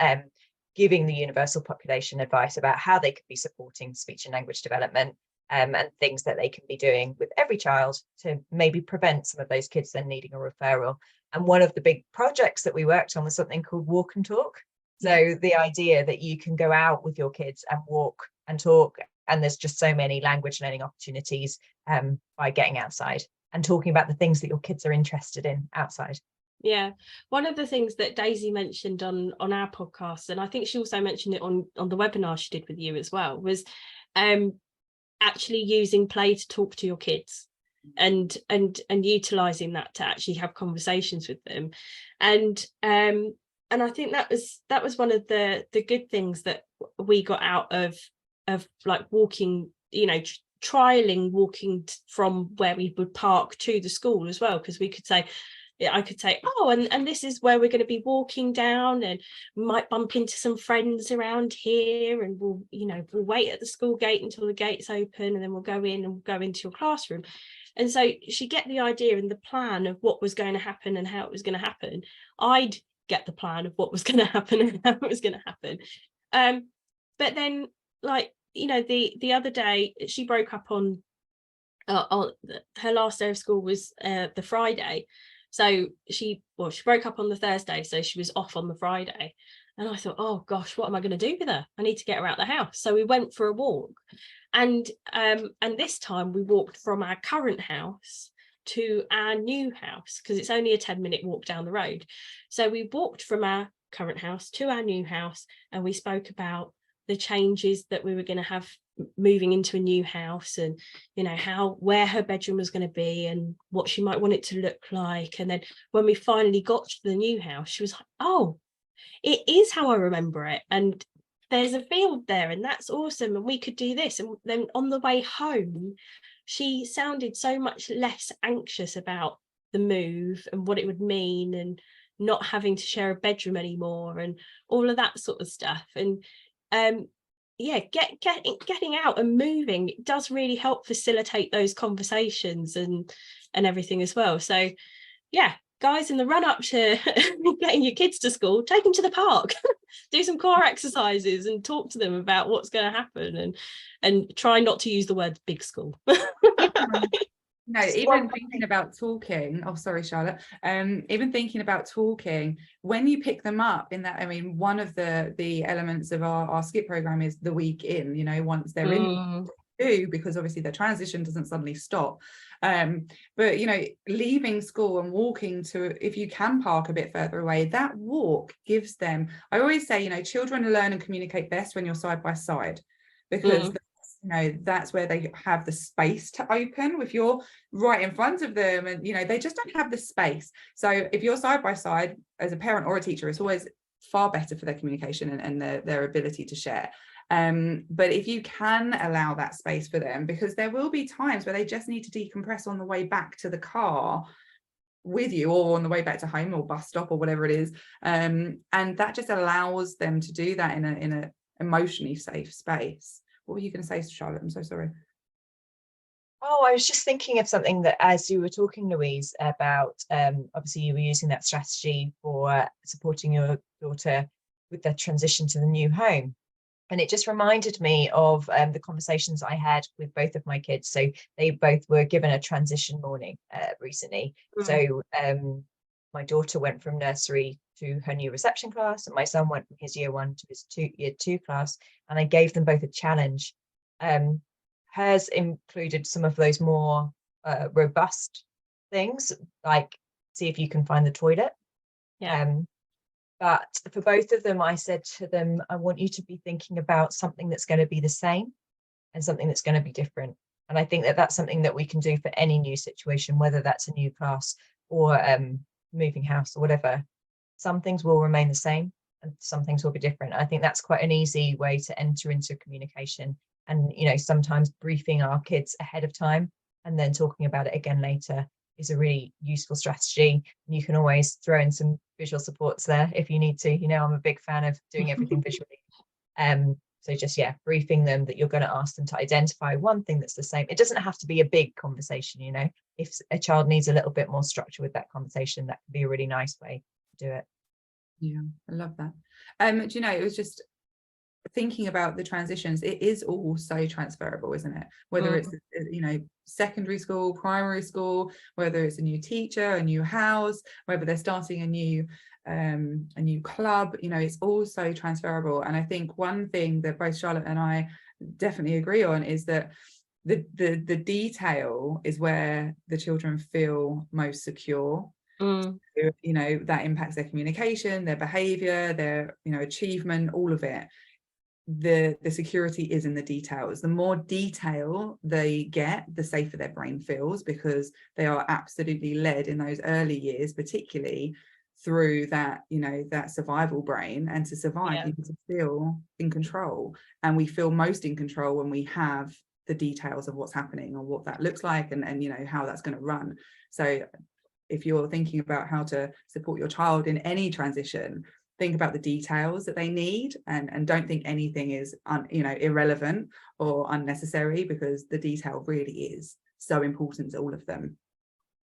giving the universal population advice about how they could be supporting speech and language development, and things that they can be doing with every child to maybe prevent some of those kids then needing a referral. And one of the big projects that we worked on was something called walk and talk. So the idea that you can go out with your kids and walk and talk, and there's just so many language learning opportunities by getting outside and talking about the things that your kids are interested in outside. Yeah, one of the things that Daisy mentioned on our podcast, and I think she also mentioned it on the webinar she did with you as well, was actually using play to talk to your kids and utilizing that to actually have conversations with them. And I think that was one of the good things that we got out of like walking, trialing walking from where we would park to the school as well, because I could say, oh, and this is where we're going to be walking down, and we might bump into some friends around here, and we'll wait at the school gate until the gate's open, and then we'll go in and we'll go into your classroom. And so she get the idea and the plan of what was going to happen and how it was going to happen. I'd get the plan of what was going to happen and how it was going to happen. But then, like, the other day she broke up on her last day of school was the Friday. So she broke up on the Thursday, so she was off on the Friday. And I thought, oh gosh, what am I going to do with her? I need to get her out of the house. So we went for a walk. And this time we walked from our current house to our new house, because it's only a 10-minute walk down the road. So we walked from our current house to our new house, and we spoke about the changes that we were going to have moving into a new house, and where her bedroom was going to be and what she might want it to look like. And then when we finally got to the new house, she was like, oh, it is how I remember it, and there's a field there, and that's awesome, and we could do this. And then on the way home, she sounded so much less anxious about the move and what it would mean, and not having to share a bedroom anymore, and all of that sort of stuff. And getting out and moving, it does really help facilitate those conversations and everything as well. So yeah, guys, in the run up to getting your kids to school, take them to the park, do some core exercises and talk to them about what's going to happen, and try not to use the word big school. No, even thinking about talking, oh sorry Charlotte, even thinking about talking, when you pick them up in that, I mean, one of the elements of our skip program is the week in, once they're in, because obviously the transition doesn't suddenly stop. But leaving school and walking to, if you can park a bit further away, that walk gives them, I always say, children learn and communicate best when you're side by side, because that's where they have the space to open. If you're right in front of them and they just don't have the space. So if you're side by side as a parent or a teacher, it's always far better for their communication and their ability to share. But if you can allow that space for them, because there will be times where they just need to decompress on the way back to the car with you, or on the way back to home or bus stop or whatever it is, and that just allows them to do that in a emotionally safe space. What were you going to say, Charlotte? I'm so sorry. Oh, I was just thinking of something that, as you were talking, Louise, about obviously you were using that strategy for supporting your daughter with the transition to the new home. And it just reminded me of the conversations I had with both of my kids. So they both were given a transition morning recently. So my daughter went from nursery to her new reception class, and my son went from his year 1 to his year 2 class. And I gave them both a challenge. Hers included some of those more robust things, like see if you can find the toilet. But for both of them, I said to them, I want you to be thinking about something that's going to be the same and something that's going to be different. And I think that that's something that we can do for any new situation, whether that's a new class or moving house or whatever, some things will remain the same and some things will be different. I think that's quite an easy way to enter into communication. And, you know, sometimes briefing our kids ahead of time and then talking about it again later is a really useful strategy. You can always throw in some visual supports there if you need to. You know, I'm a big fan of doing everything visually. So just, yeah, briefing them that you're going to ask them to identify one thing that's the same. It doesn't have to be a big conversation, you know. If a child needs a little bit more structure with that conversation, that can be a really nice way to do it. Yeah, I love that. Do you know, it was just thinking about the transitions, it is all so transferable, isn't it? Whether it's, you know, secondary school, primary school, whether it's a new teacher, a new house, whether they're starting a new club, you know, it's all so transferable. And I think one thing that both Charlotte and I definitely agree on is that the detail is where the children feel most secure. You know, that impacts their communication, their behavior, their, you know, achievement, all of it. The security is in the details. The more detail they get, the safer their brain feels, because they are absolutely led in those early years, particularly through that, you know, that survival brain. And to survive, you need to feel in control, and we feel most in control when we have the details of what's happening or what that looks like, and you know, how that's going to run. So if you're thinking about how to support your child in any transition, think about the details that they need, and don't think anything is you know, irrelevant or unnecessary, because the detail really is so important to all of them.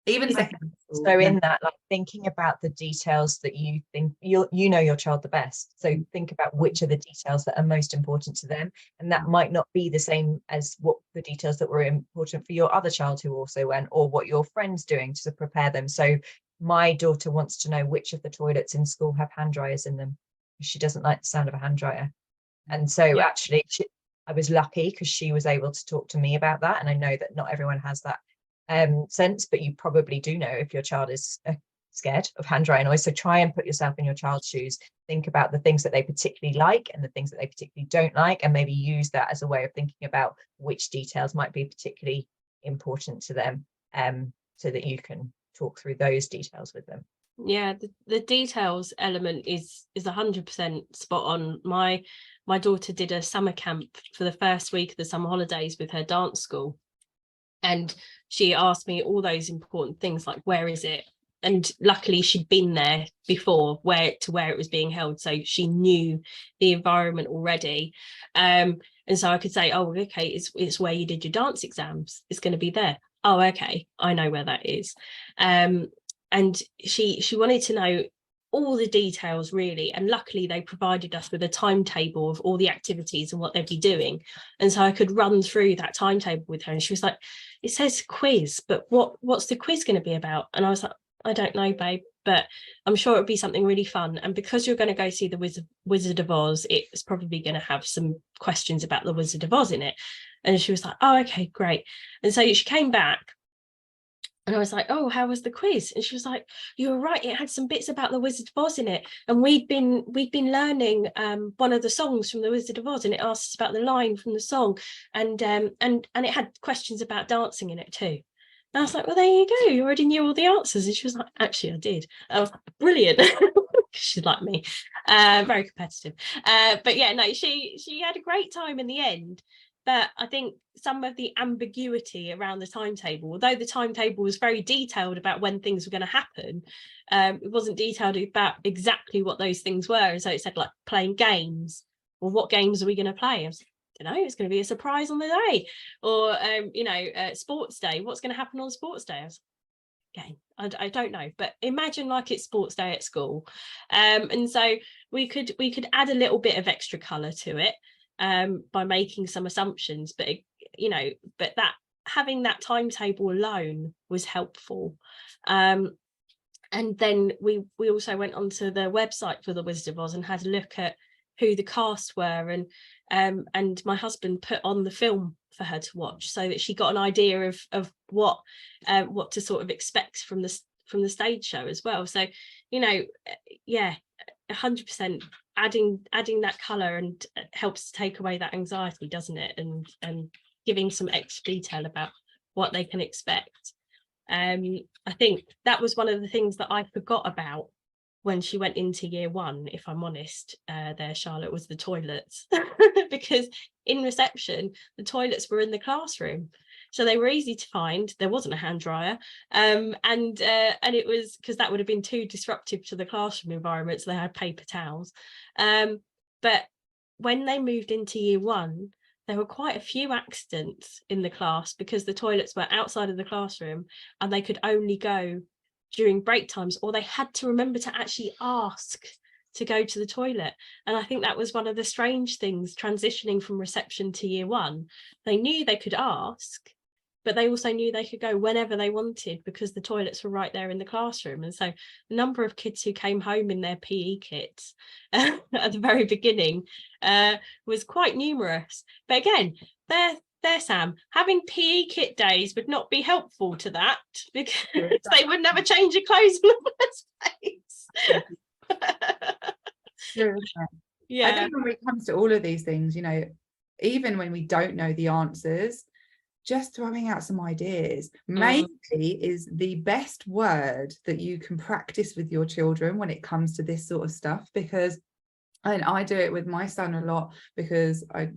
Even second. So in that, like, thinking about the details that you think you know your child the best. So think about which are the details that are most important to them, and that might not be the same as what the details that were important for your other child who also went, or what your friend's doing to prepare them. So my daughter wants to know which of the toilets in school have hand dryers in them. She doesn't like the sound of a hand dryer. And so actually I was lucky because she was able to talk to me about that. And I know that not everyone has that sense, but you probably do know if your child is scared of hand drying noise. So try and put yourself in your child's shoes. Think about the things that they particularly like and the things that they particularly don't like, and maybe use that as a way of thinking about which details might be particularly important to them, so that you can talk through those details with them. Yeah, the details element is 100% spot on. My daughter did a summer camp for the first week of the summer holidays with her dance school, and she asked me all those important things like, where is it? And luckily she'd been there before, where it was being held, so she knew the environment already. And so I could say, oh, okay, it's where you did your dance exams, it's going to be there. Oh, okay, I know where that is. And she wanted to know all the details, really, and luckily they provided us with a timetable of all the activities and what they'd be doing, and so I could run through that timetable with her. And she was like, it says quiz, but what's the quiz going to be about? And I was like, I don't know, babe, but I'm sure it'll be something really fun, and because you're going to go see the Wizard of Oz, it's probably going to have some questions about the Wizard of Oz in it. And she was like, oh, okay, great. And so she came back, and I was like, oh, how was the quiz? And she was like, you were right, it had some bits about the Wizard of Oz in it. And we'd been learning one of the songs from the Wizard of Oz, and it asked us about the line from the song. And it had questions about dancing in it too. And I was like, well, there you go, you already knew all the answers. And she was like, actually, I did. I was like, brilliant. She's like me, very competitive. But yeah, no, she had a great time in the end. But I think some of the ambiguity around the timetable, although the timetable was very detailed about when things were going to happen, it wasn't detailed about exactly what those things were. And so it said, like, playing games. Well, what games are we going to play? I was like, I don't know, it's going to be a surprise on the day. Or, sports day. What's going to happen on sports day? I was like, game. I don't know, but imagine like it's sports day at school. And so we could add a little bit of extra colour to it. By making some assumptions, but that having that timetable alone was helpful. And then we also went onto the website for the Wizard of Oz and had a look at who the cast were, and my husband put on the film for her to watch, so that she got an idea of what to sort of expect from the stage show as well. So 100% adding that colour and helps to take away that anxiety, doesn't it? And giving some extra detail about what they can expect. I think that was one of the things that I forgot about when she went into year 1, if I'm honest, there, Charlotte, was the toilets. Because in reception, the toilets were in the classroom. So they were easy to find. There wasn't a hand dryer. And it was because that would have been too disruptive to the classroom environment. So they had paper towels. But when they moved into year 1, there were quite a few accidents in the class because the toilets were outside of the classroom and they could only go during break times, or they had to remember to actually ask to go to the toilet. And I think that was one of the strange things transitioning from reception to year 1. They knew they could ask, but they also knew they could go whenever they wanted because the toilets were right there in the classroom. And so the number of kids who came home in their PE kits at the very beginning was quite numerous. But again, there, Sam, having PE kit days would not be helpful to that because they would never change your clothes in the first place. Yeah. I think when it comes to all of these things, you know, even when we don't know the answers, just throwing out some ideas maybe is the best word that you can practice with your children when it comes to this sort of stuff. Because and I do it with my son a lot because I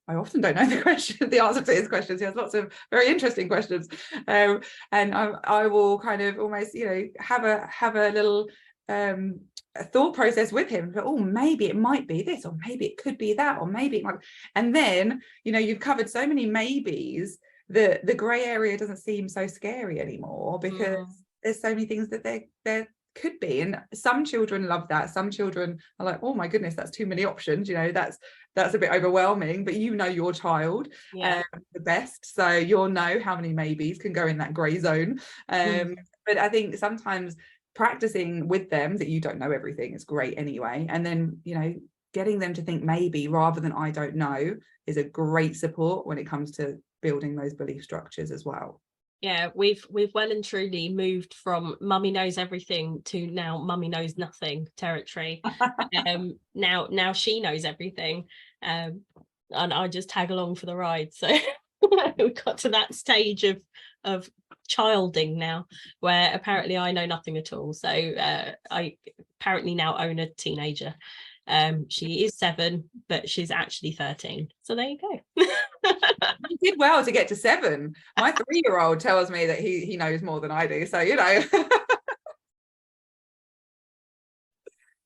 often don't know the answer to his questions. He has lots of very interesting questions, and I will kind of almost have a little a thought process with him. But maybe it might be this, or maybe it could be that, or maybe it might. And then you've covered so many maybes that the grey area doesn't seem so scary anymore because there's so many things that there could be. And some children love that. Some children are like, oh my goodness, that's too many options, that's a bit overwhelming. But your child the best, so you'll know how many maybes can go in that grey zone. But I think sometimes practicing with them that you don't know everything is great anyway, and then getting them to think maybe rather than I don't know is a great support when it comes to building those belief structures as well. Yeah, we've well and truly moved from mummy knows everything to now mummy knows nothing territory. Now she knows everything, and I just tag along for the ride. So we got to that stage of childing now, where apparently I know nothing at all. So I apparently now own a teenager. She is 7, but she's actually 13. So there you go. You did well to get to 7. My 3-year-old tells me that he knows more than I do. So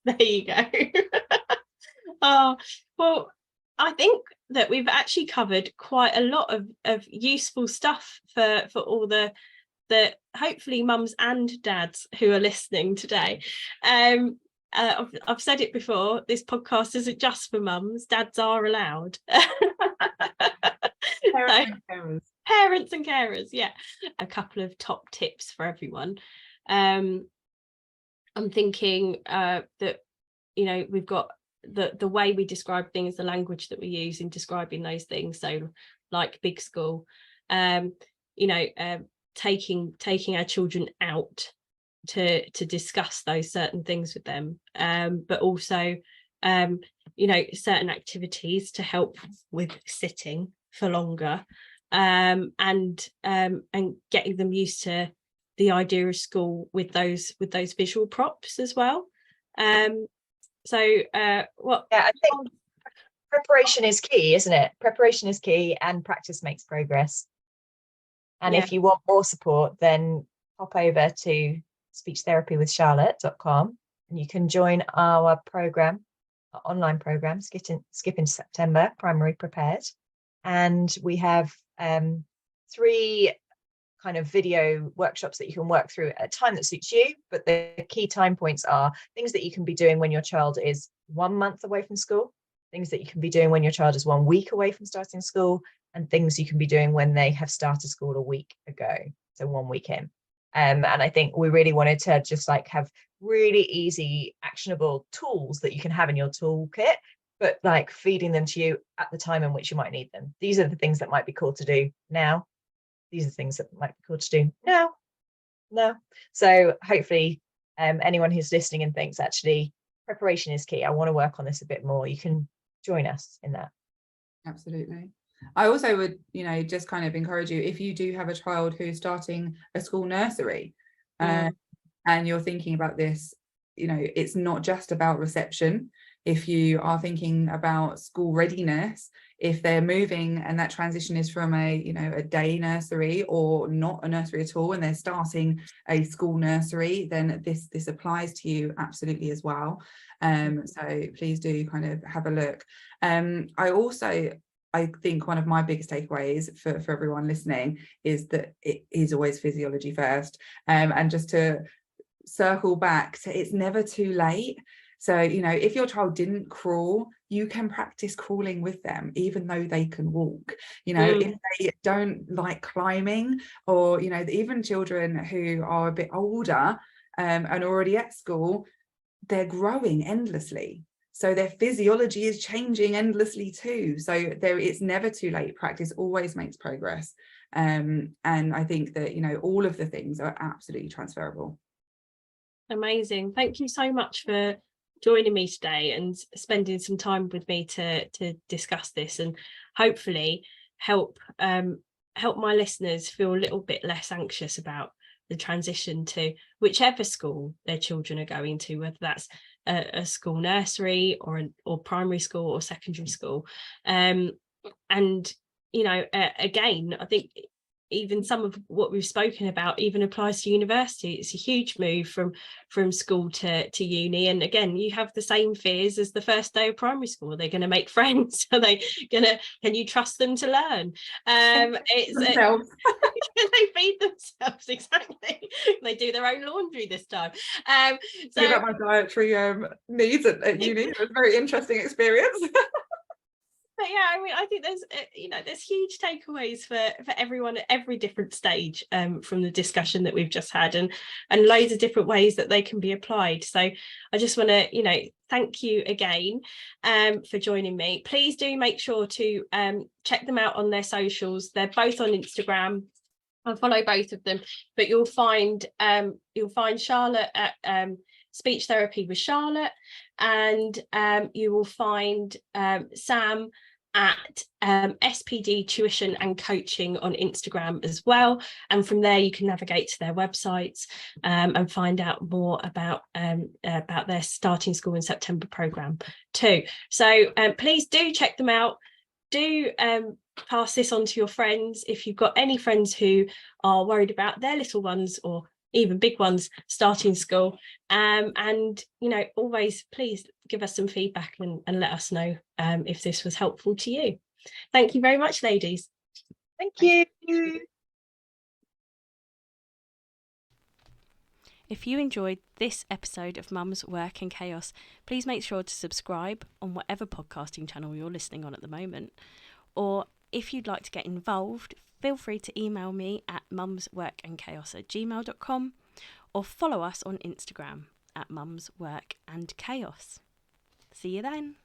there you go. Oh, well, I think that we've actually covered quite a lot of useful stuff for all the hopefully mums and dads who are listening today. I've said it before, this podcast isn't just for mums, dads are allowed. Parents and carers, yeah. A couple of top tips for everyone. I'm thinking that we've got the way we describe things, the language that we use in describing those things. So like big school, taking our children out to discuss those certain things with them, but also certain activities to help with sitting for longer, and getting them used to the idea of school with those visual props as well. I think preparation is key, isn't it? Preparation is key, and practice makes progress. And if you want more support, then hop over to speechtherapywithcharlotte.com and you can join our program, our online program, Skip into September, Primary Prepared. And we have 3 kind of video workshops that you can work through at a time that suits you. But the key time points are things that you can be doing when your child is 1 month away from school, things that you can be doing when your child is 1 week away from starting school, and things you can be doing when they have started school a week ago, so 1 week in. And I think we really wanted to just have really easy, actionable tools that you can have in your toolkit, but feeding them to you at the time in which you might need them. These are the things that might be cool to do now. These are things that might be cool to do now. So hopefully anyone who's listening and thinks actually preparation is key, I want to work on this a bit more, you can join us in that. Absolutely. I also would, just kind of encourage you, if you do have a child who's starting a school nursery, and you're thinking about this, it's not just about reception. If you are thinking about school readiness, if they're moving and that transition is from a day nursery or not a nursery at all, and they're starting a school nursery, then this applies to you absolutely as well. So please do kind of have a look. I think one of my biggest takeaways for everyone listening is that it is always physiology first. And just to circle back to, it's never too late. So, if your child didn't crawl, you can practice crawling with them, even though they can walk. If they don't like climbing, or, even children who are a bit older and already at school, they're growing endlessly. So their physiology is changing endlessly too. So it's never too late. Practice always makes progress. And I think that, all of the things are absolutely transferable. Amazing. Thank you so much for joining me today and spending some time with me to discuss this, and hopefully help my listeners feel a little bit less anxious about the transition to whichever school their children are going to, whether that's a school nursery or primary school or secondary school. And again, I think even some of what we've spoken about even applies to university. It's a huge move from school to uni, and again, you have the same fears as the first day of primary school. They're going to make friends. Are they can you trust them to learn? Themselves. They feed themselves, exactly. They do their own laundry this time. So about my dietary needs at uni. It was a very interesting experience. But yeah, I think there's huge takeaways for everyone at every different stage from the discussion that we've just had, and loads of different ways that they can be applied. So I just want to thank you again for joining me. Please do make sure to check them out on their socials. They're both on Instagram. I follow both of them, but you'll find Charlotte at Speech Therapy with Charlotte, and you will find Sam at SPD Tuition and Coaching on Instagram as well, and from there you can navigate to their websites and find out more about their Starting School in September programme too. So please do check them out. Do pass this on to your friends if you've got any friends who are worried about their little ones or even big ones starting school, and always please give us some feedback and let us know if this was helpful to you. Thank you very much, ladies. Thank you. If you enjoyed this episode of Mum's Work and Chaos, please make sure to subscribe on whatever podcasting channel you're listening on at the moment. Or if you'd like to get involved, feel free to email me at mumsworkandchaos@gmail.com or follow us on Instagram at mumsworkandchaos. See you then.